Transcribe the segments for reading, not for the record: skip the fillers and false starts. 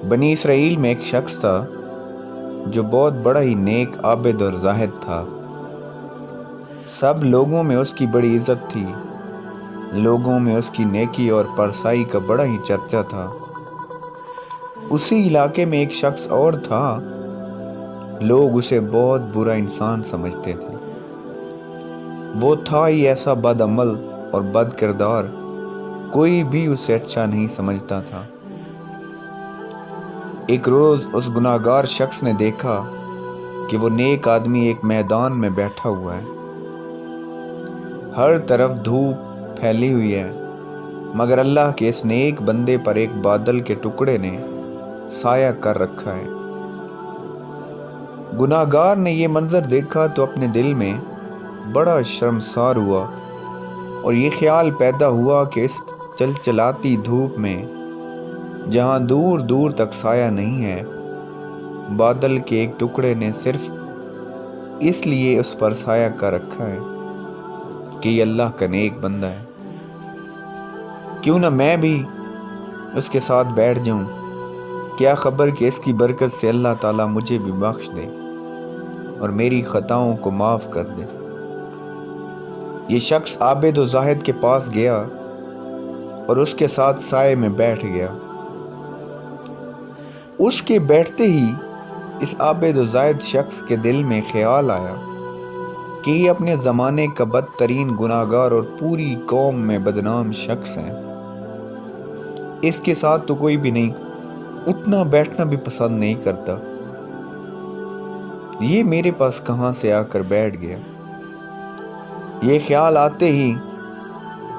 बनी इसराइल में एक शख्स था जो बहुत बड़ा ही नेक, आबिद और जाहिद था। सब लोगों में उसकी बड़ी इज्जत थी। लोगों में उसकी नेकी और परसाई का बड़ा ही चर्चा था। उसी इलाके में एक शख्स और था। लोग उसे बहुत बुरा इंसान समझते थे। वो था ही ऐसा बदअमल और बद किरदार, कोई भी उसे अच्छा नहीं समझता था। एक रोज उस गुनाहगार शख्स ने देखा कि वो नेक आदमी एक मैदान में बैठा हुआ है। हर तरफ धूप फैली हुई है, मगर अल्लाह के इस नेक बंदे पर एक बादल के टुकड़े ने साया कर रखा है। गुनाहगार ने ये मंजर देखा तो अपने दिल में बड़ा शर्मसार हुआ और ये ख्याल पैदा हुआ कि इस चलचलाती धूप में, जहां दूर दूर तक साया नहीं है, बादल के एक टुकड़े ने सिर्फ इसलिए उस पर साया कर रखा है कि ये अल्लाह का नेक बंदा है। क्यों ना मैं भी उसके साथ बैठ जाऊं। क्या खबर कि इसकी बरकत से अल्लाह ताला मुझे भी बख्श दे और मेरी खताओं को माफ कर दे। ये शख्स आबिद और जाहिद के पास गया और उसके साथ साए में बैठ गया। उसके बैठते ही इस आबिद और जाहिद शख्स के दिल में ख्याल आया कि ये अपने ज़माने का बदतरीन गुनाहगार और पूरी कौम में बदनाम शख्स है। इसके साथ तो कोई भी नहीं, उठना बैठना भी पसंद नहीं करता। ये मेरे पास कहाँ से आकर बैठ गया। ये ख्याल आते ही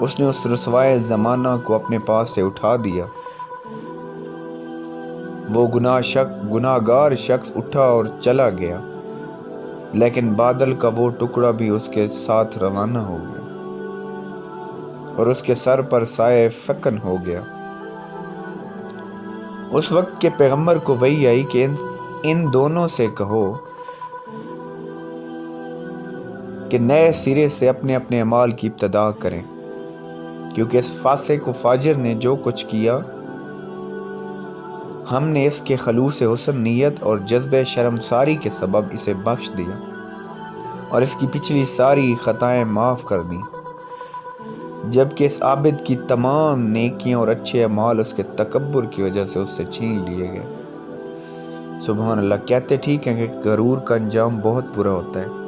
उसने उस रुसवाए ज़माना को अपने पास से उठा दिया। वो गुनाहगार शख्स उठा और चला गया, लेकिन बादल का वो टुकड़ा भी उसके साथ रवाना हो गया और उसके सर पर साए फकन हो गया। उस वक्त के पैगंबर को वही आई कि इन दोनों से कहो कि नए सिरे से अपने अपने अमाल की इब्तिदा करें, क्योंकि इस फासिक व फाजिर ने जो कुछ किया, हमने इसके खलूस हुस्न नीयत और जज्बे शर्मसारी के सबब इसे बख्श दिया और इसकी पिछली सारी खताएं माफ़ कर दी, जबकि इस आबिद की तमाम नेकियां और अच्छे अमाल उसके तकब्बुर की वजह से उससे छीन लिए गए। सुभान अल्लाह। कहते ठीक है कि गरूर का अंजाम बहुत बुरा होता है।